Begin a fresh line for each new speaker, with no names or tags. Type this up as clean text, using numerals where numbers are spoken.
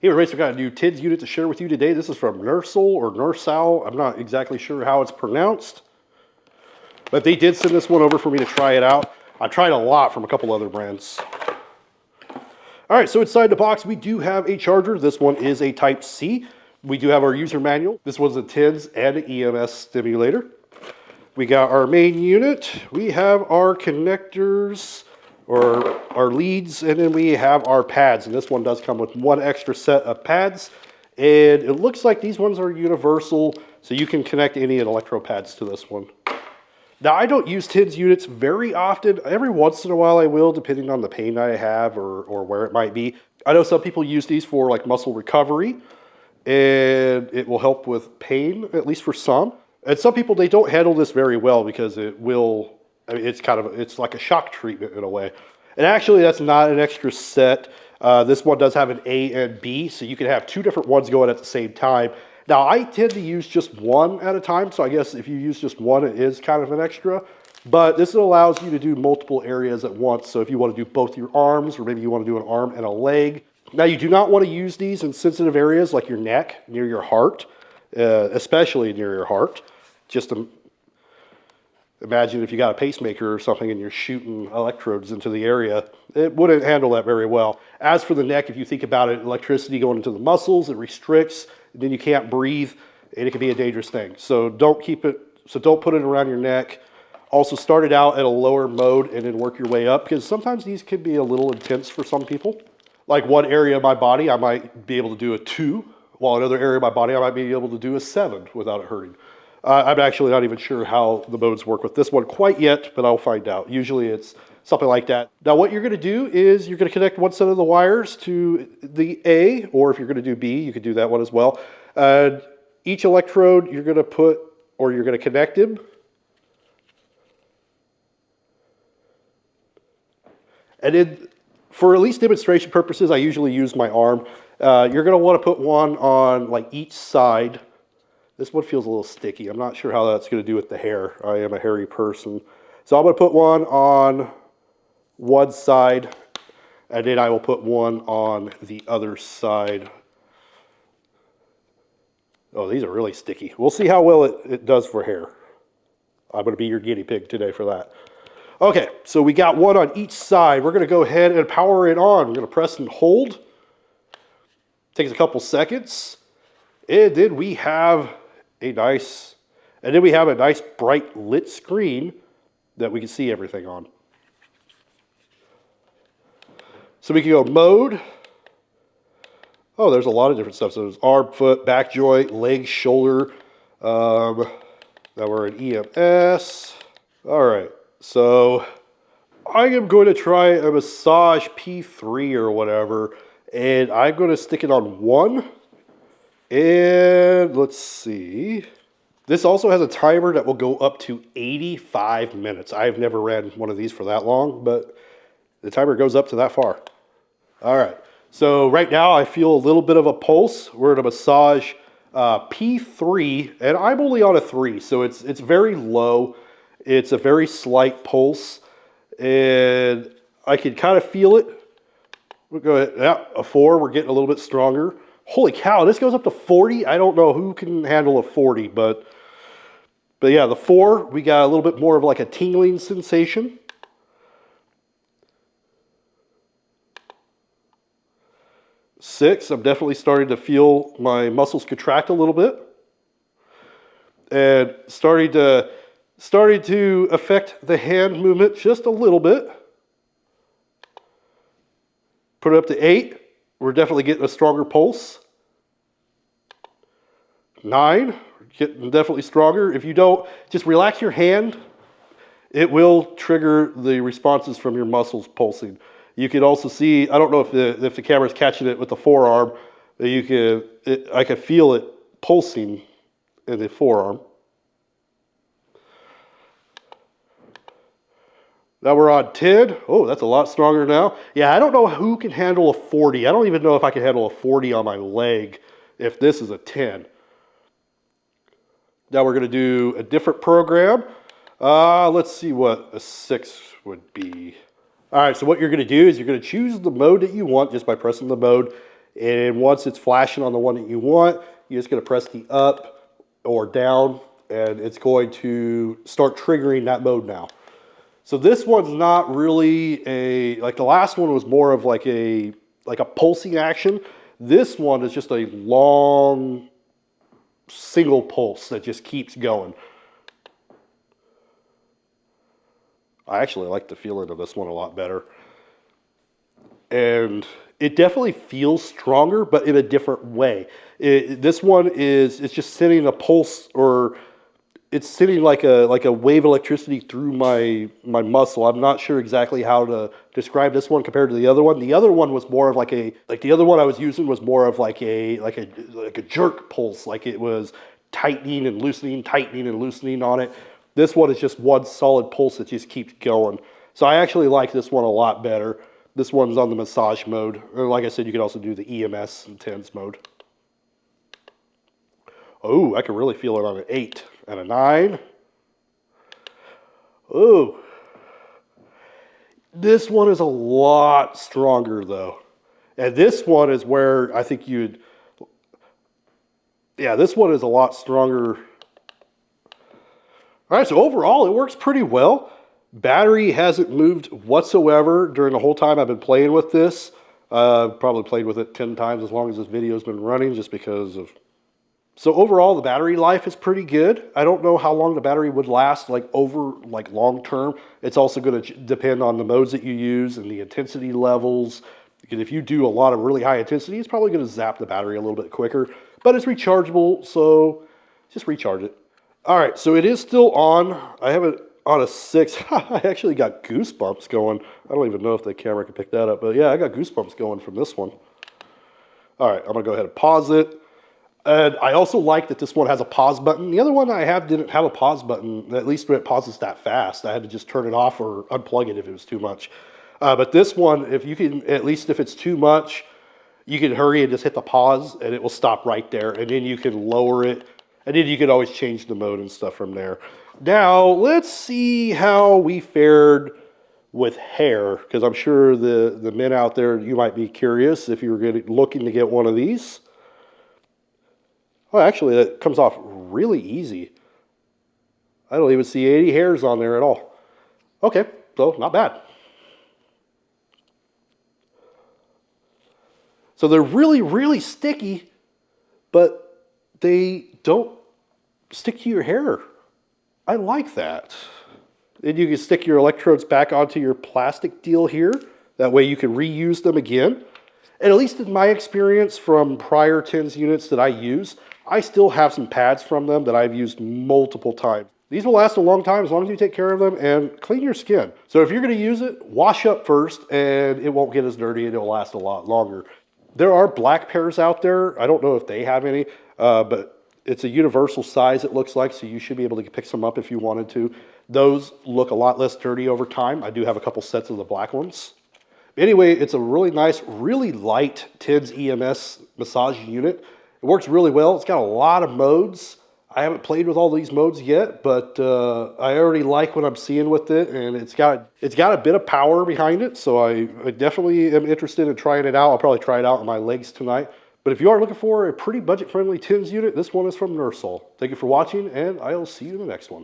Hey everybody, so I've got a new TIDS unit to share with you today. This is from NURSAL or NURSAL. I'm not exactly sure how it's pronounced. But they did send this one over for me to try it out. I've tried a lot from a couple other brands. Alright, so inside the box we do have a charger. This one is a Type C. We do have our user manual. This one's a TIDS and an EMS stimulator. We got our main unit. We have our connectors, or our leads, and then we have our pads, and this one does come with one extra set of pads, and it looks like these ones are universal, so you can connect any electro pads to this one. Now, I don't use TIDS units very often. Every once in a while I will, depending on the pain I have or where it might be. I know some people use these for like muscle recovery, and it will help with pain, at least for some. And some people, they don't handle this very well because it will, I mean, it's like a shock treatment in a way. And actually, that's not an extra set. This one does have an A and B, so you can have two different ones going at the same time. Now, I tend to use just one at a time, so I guess if you use just one, it is kind of an extra. But this allows you to do multiple areas at once. So if you want to do both your arms, or maybe you want to do an arm and a leg. Now, you do not want to use these in sensitive areas like your neck, near your heart, especially near your heart. Just to imagine if you got a pacemaker or something and you're shooting electrodes into the area, it wouldn't handle that very well. As for the neck, if you think about it, electricity going into the muscles, it restricts, and then you can't breathe, and it can be a dangerous thing. So don't put it around your neck. Also start it out at a lower mode and then work your way up, because sometimes these can be a little intense for some people. Like one area of my body, I might be able to do a 2, while another area of my body, I might be able to do a 7 without it hurting. I'm actually not even sure how the modes work with this one quite yet, but I'll find out. Usually it's something like that. Now what you're going to do is you're going to connect one set of the wires to the A, or if you're going to do B, you could do that one as well. Each electrode you're going to put, or you're going to connect them. And then for at least demonstration purposes, I usually use my arm. You're going to want to put one on like each side. This one feels a little sticky. I'm not sure how that's going to do with the hair. I am a hairy person. So I'm going to put one on one side, and then I will put one on the other side. Oh, these are really sticky. We'll see how well it does for hair. I'm going to be your guinea pig today for that. Okay, so we got one on each side. We're going to go ahead and power it on. We're going to press and hold. Takes a couple seconds. And then we have a nice bright lit screen that we can see everything on. So we can go mode. Oh, there's a lot of different stuff. So there's arm, foot, back joint, leg, shoulder. Now we're in EMS. All right, so I am going to try a massage P3 or whatever, and I'm going to stick it on 1. And let's see. This also has a timer that will go up to 85 minutes. I've never ran one of these for that long, but the timer goes up to that far. All right. So right now I feel a little bit of a pulse. We're at a massage P3, and I'm only on a 3, so it's very low. It's a very slight pulse, and I can kind of feel it. We'll go ahead. Yeah, a 4. We're getting a little bit stronger. Holy cow, this goes up to 40. I don't know who can handle a 40, but yeah, the 4, we got a little bit more of like a tingling sensation. Six, I'm definitely starting to feel my muscles contract a little bit. And starting to affect the hand movement just a little bit. Put it up to 8. We're definitely getting a stronger pulse. 9, we're getting definitely stronger. If you don't, just relax your hand. It will trigger the responses from your muscles pulsing. You can also see, I don't know if the camera's catching it with the forearm, I can feel it pulsing in the forearm. Now we're on 10. Oh, that's a lot stronger now. Yeah, I don't know who can handle a 40. I don't even know if I can handle a 40 on my leg if this is a 10. Now we're going to do a different program. Let's see what a 6 would be. All right, so what you're going to do is you're going to choose the mode that you want just by pressing the mode. And once it's flashing on the one that you want, you're just going to press the up or down, and it's going to start triggering that mode now. So this one's not really like the last one was more of like a pulsing action. This one is just a long single pulse that just keeps going. I actually like the feeling of this one a lot better. And it definitely feels stronger, but in a different way. This one it's just sending a pulse, or it's sending like a wave of electricity through my muscle. I'm not sure exactly how to describe this one compared to the other one. The other one was more of like the other one I was using was more of like a jerk pulse, like it was tightening and loosening on it. This one is just one solid pulse that just keeps going. So I actually like this one a lot better. This one's on the massage mode. Or like I said, you can also do the EMS and TENS mode. Oh, I can really feel it on an 8 and a 9. Oh, this one is a lot stronger though. And this one is where I think this one is a lot stronger. All right, so overall it works pretty well. Battery hasn't moved whatsoever during the whole time I've been playing with this. Probably played with it 10 times as long as this video's been running, just because of... So overall, the battery life is pretty good. I don't know how long the battery would last, over long term. It's also going to depend on the modes that you use and the intensity levels. Because if you do a lot of really high intensity, it's probably going to zap the battery a little bit quicker. But it's rechargeable, so just recharge it. All right, so it is still on. I have it on a 6. I actually got goosebumps going. I don't even know if the camera can pick that up, but yeah, I got goosebumps going from this one. All right, I'm gonna go ahead and pause it. And I also like that this one has a pause button. The other one I have didn't have a pause button, at least when it pauses that fast. I had to just turn it off or unplug it if it was too much. But this one, if you can, at least if it's too much, you can hurry and just hit the pause and it will stop right there. And then you can lower it. And then you can always change the mode and stuff from there. Now, let's see how we fared with hair, because I'm sure the men out there, you might be curious if you were looking to get one of these. Well, actually, that comes off really easy. I don't even see 80 hairs on there at all. Okay, so not bad. So they're really, really sticky, but they don't stick to your hair. I like that. Then you can stick your electrodes back onto your plastic deal here. That way you can reuse them again. And at least in my experience from prior TENS units that I use, I still have some pads from them that I've used multiple times. These will last a long time as long as you take care of them and clean your skin. So if you're going to use it, wash up first and it won't get as dirty and it'll last a lot longer. There are black pairs out there. I don't know if they have any, but it's a universal size, it looks like, so you should be able to pick some up if you wanted to. Those look a lot less dirty over time. I do have a couple sets of the black ones. Anyway, it's a really nice, really light TENS EMS massage unit. It works really well. It's got a lot of modes. I haven't played with all these modes yet, but I already like what I'm seeing with it, and it's got a bit of power behind it, so I definitely am interested in trying it out. I'll probably try it out on my legs tonight. But if you are looking for a pretty budget-friendly TENS unit, this one is from NURSAL. Thank you for watching, and I'll see you in the next one.